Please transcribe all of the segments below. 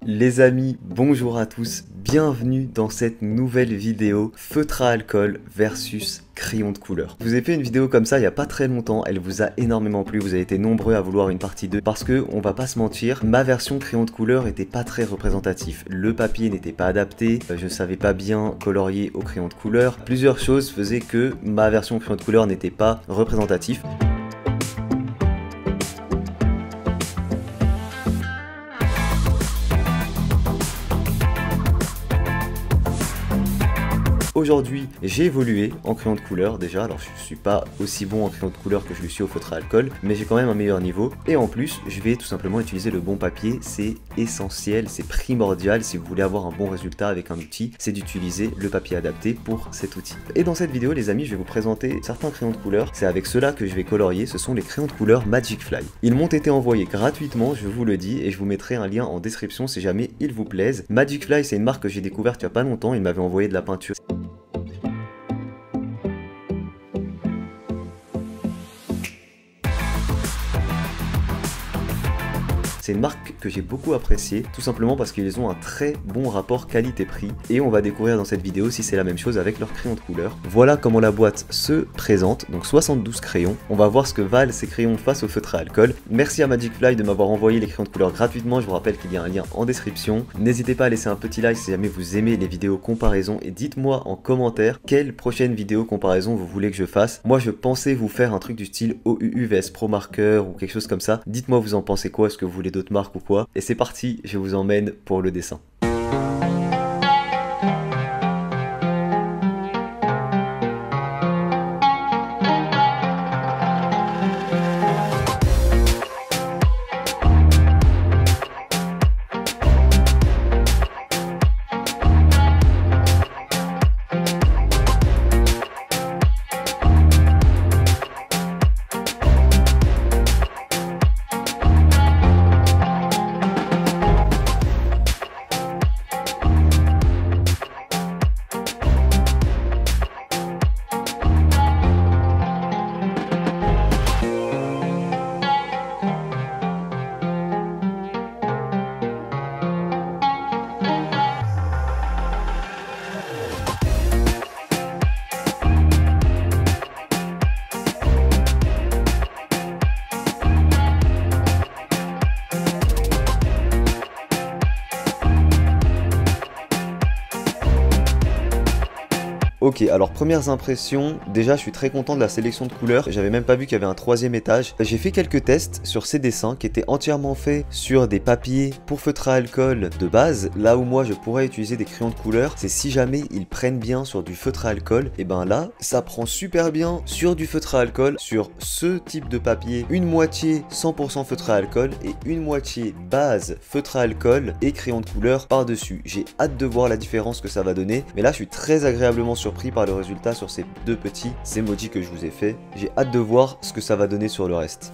Les amis, bonjour à tous, bienvenue dans cette nouvelle vidéo feutre à alcool versus crayon de couleur. Je vous ai fait une vidéo comme ça il n'y a pas très longtemps, elle vous a énormément plu, vous avez été nombreux à vouloir une partie 2 parce que, on va pas se mentir, ma version crayon de couleur était pas très représentatif. Le papier n'était pas adapté, je ne savais pas bien colorier au crayon de couleur, plusieurs choses faisaient que ma version crayon de couleur n'était pas représentative. Aujourd'hui, j'ai évolué en crayon de couleur déjà, alors je suis pas aussi bon en crayon de couleur que je le suis au feutre à alcool, mais j'ai quand même un meilleur niveau. Et en plus, je vais tout simplement utiliser le bon papier, c'est essentiel, c'est primordial si vous voulez avoir un bon résultat avec un outil, c'est d'utiliser le papier adapté pour cet outil. Et dans cette vidéo les amis, je vais vous présenter certains crayons de couleur, c'est avec ceux-là que je vais colorier, ce sont les crayons de couleur Magic Fly. Ils m'ont été envoyés gratuitement, je vous le dis, et je vous mettrai un lien en description si jamais ils vous plaisent. Magic Fly, c'est une marque que j'ai découverte il y a pas longtemps, ils m'avaient envoyé de la peinture. C'est une marque que j'ai beaucoup appréciée, tout simplement parce qu'ils ont un très bon rapport qualité-prix, et on va découvrir dans cette vidéo si c'est la même chose avec leurs crayons de couleur. Voilà comment la boîte se présente, donc 72 crayons. On va voir ce que valent ces crayons face au feutre à alcool. Merci à Magic Fly de m'avoir envoyé les crayons de couleur gratuitement, je vous rappelle qu'il y a un lien en description. N'hésitez pas à laisser un petit like si jamais vous aimez les vidéos comparaison, et dites-moi en commentaire quelle prochaine vidéo comparaison vous voulez que je fasse. Moi je pensais vous faire un truc du style OUU vs Pro Marker ou quelque chose comme ça. Dites-moi vous en pensez quoi, est-ce que vous voulez d'autres marques ou quoi, et c'est parti, je vous emmène pour le dessin. Ok, alors premières impressions, déjà je suis très content de la sélection de couleurs, j'avais même pas vu qu'il y avait un troisième étage. J'ai fait quelques tests sur ces dessins qui étaient entièrement faits sur des papiers pour feutre à alcool de base. Là où moi je pourrais utiliser des crayons de couleur, c'est si jamais ils prennent bien sur du feutre à alcool, et ben là ça prend super bien sur du feutre à alcool, sur ce type de papier, une moitié 100% feutre à alcool et une moitié base feutre à alcool et crayon de couleur par dessus. J'ai hâte de voir la différence que ça va donner, mais là je suis très agréablement surpris par le résultat sur ces deux petits emojis que je vous ai fait. J'ai hâte de voir ce que ça va donner sur le reste.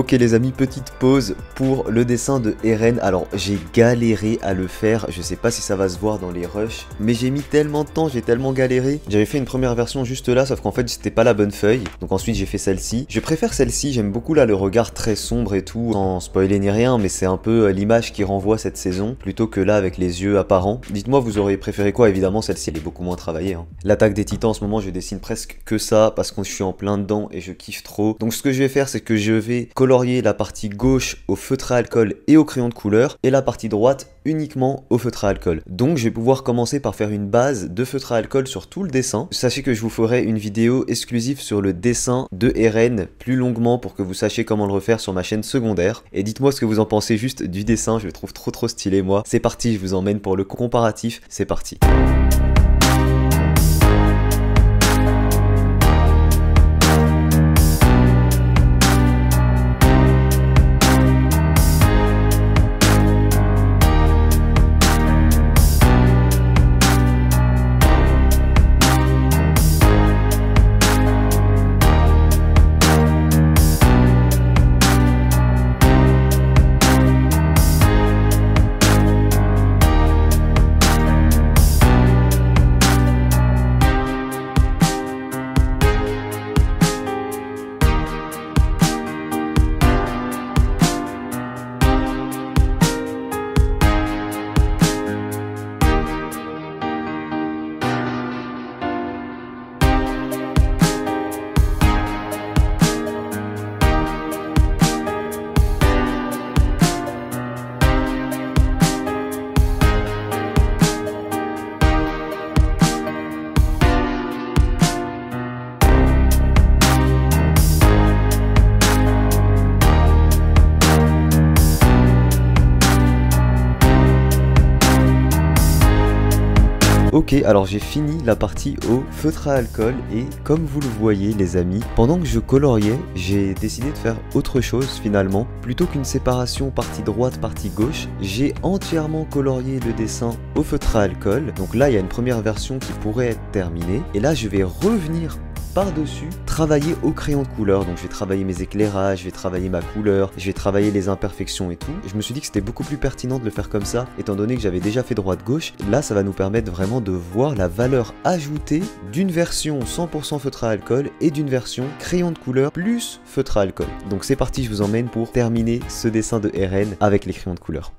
Ok les amis, petite pause pour le dessin de Eren. Alors j'ai galéré à le faire, je sais pas si ça va se voir dans les rushs, mais j'ai mis tellement de temps, j'ai tellement galéré. J'avais fait une première version juste là, sauf qu'en fait c'était pas la bonne feuille, donc ensuite j'ai fait celle-ci. Je préfère celle-ci, j'aime beaucoup là le regard très sombre et tout, sans spoiler ni rien, mais c'est un peu l'image qui renvoie cette saison, plutôt que là avec les yeux apparents. Dites-moi vous auriez préféré quoi, évidemment celle-ci elle est beaucoup moins travaillée. Hein. L'attaque des titans en ce moment je dessine presque que ça, parce que je suis en plein dedans et je kiffe trop. Donc ce que je vais faire c'est que je vais colorier la partie gauche au feutre à alcool et au crayon de couleur, et la partie droite uniquement au feutre à alcool. Donc je vais pouvoir commencer par faire une base de feutre à alcool sur tout le dessin. Sachez que je vous ferai une vidéo exclusive sur le dessin de Eren plus longuement pour que vous sachiez comment le refaire sur ma chaîne secondaire. Et dites-moi ce que vous en pensez juste du dessin, je le trouve trop stylé moi. C'est parti, je vous emmène pour le comparatif, c'est parti. Ok, alors j'ai fini la partie au feutre à alcool et comme vous le voyez les amis, pendant que je coloriais, j'ai décidé de faire autre chose finalement. Plutôt qu'une séparation partie droite, partie gauche, j'ai entièrement colorié le dessin au feutre à alcool. Donc là, il y a une première version qui pourrait être terminée. Et là, je vais revenir par-dessus, travailler au crayon de couleur. Donc je vais travailler mes éclairages, je vais travailler ma couleur, je vais travailler les imperfections et tout. Je me suis dit que c'était beaucoup plus pertinent de le faire comme ça, étant donné que j'avais déjà fait droite-gauche. Là, ça va nous permettre vraiment de voir la valeur ajoutée d'une version 100% feutre à alcool et d'une version crayon de couleur plus feutre à alcool. Donc c'est parti, je vous emmène pour terminer ce dessin de Eren avec les crayons de couleur.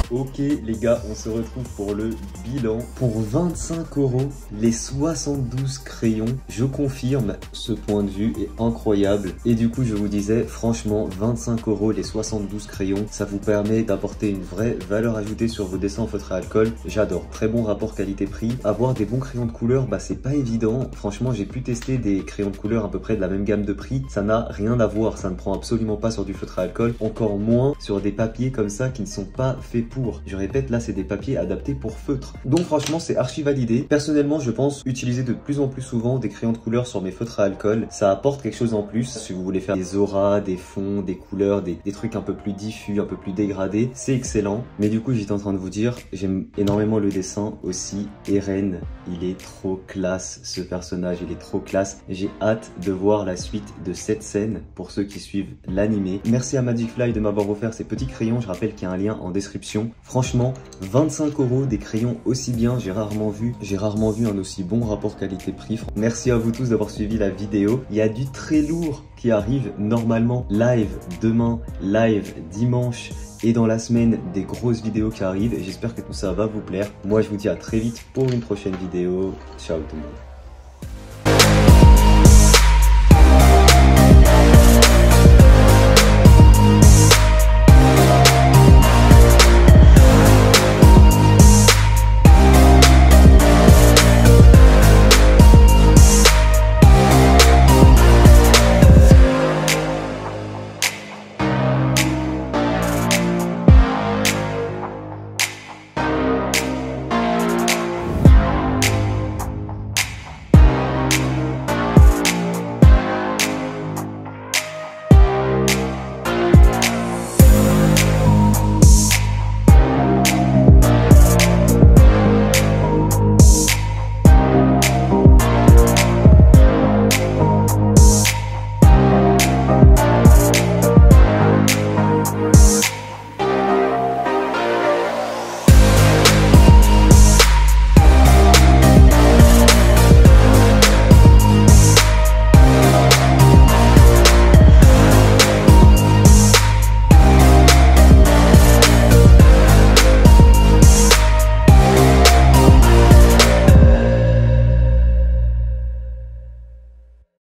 Ok les gars, on se retrouve pour le bilan. Pour 25 €, les 72 crayons, je confirme, ce point de vue est incroyable. Et du coup je vous disais, franchement 25 € les 72 crayons, ça vous permet d'apporter une vraie valeur ajoutée sur vos dessins en feutre à alcool. J'adore, très bon rapport qualité-prix. Avoir des bons crayons de couleur, bah c'est pas évident. Franchement j'ai pu tester des crayons de couleur à peu près de la même gamme de prix, ça n'a rien à voir, ça ne prend absolument pas sur du feutre à alcool, encore moins sur des papiers comme ça qui ne sont pas faits pour. Je répète, là c'est des papiers adaptés pour feutres. Donc franchement, c'est archi validé. Personnellement, je pense utiliser de plus en plus souvent des crayons de couleur sur mes feutres à alcool. Ça apporte quelque chose en plus. Si vous voulez faire des auras, des fonds, des couleurs, des trucs un peu plus diffus, un peu plus dégradés, c'est excellent. Mais du coup, j'étais en train de vous dire, j'aime énormément le dessin aussi. Eren, il est trop classe, ce personnage, il est trop classe. J'ai hâte de voir la suite de cette scène pour ceux qui suivent l'animé. Merci à Magic Fly de m'avoir offert ces petits crayons. Je rappelle qu'il y a un lien en description. Franchement, 25 €, des crayons aussi bien, j'ai rarement vu un aussi bon rapport qualité-prix. Merci à vous tous d'avoir suivi la vidéo. Il y a du très lourd qui arrive normalement, live demain, live dimanche, et dans la semaine des grosses vidéos qui arrivent, et j'espère que tout ça va vous plaire. Moi je vous dis à très vite pour une prochaine vidéo. Ciao tout le monde.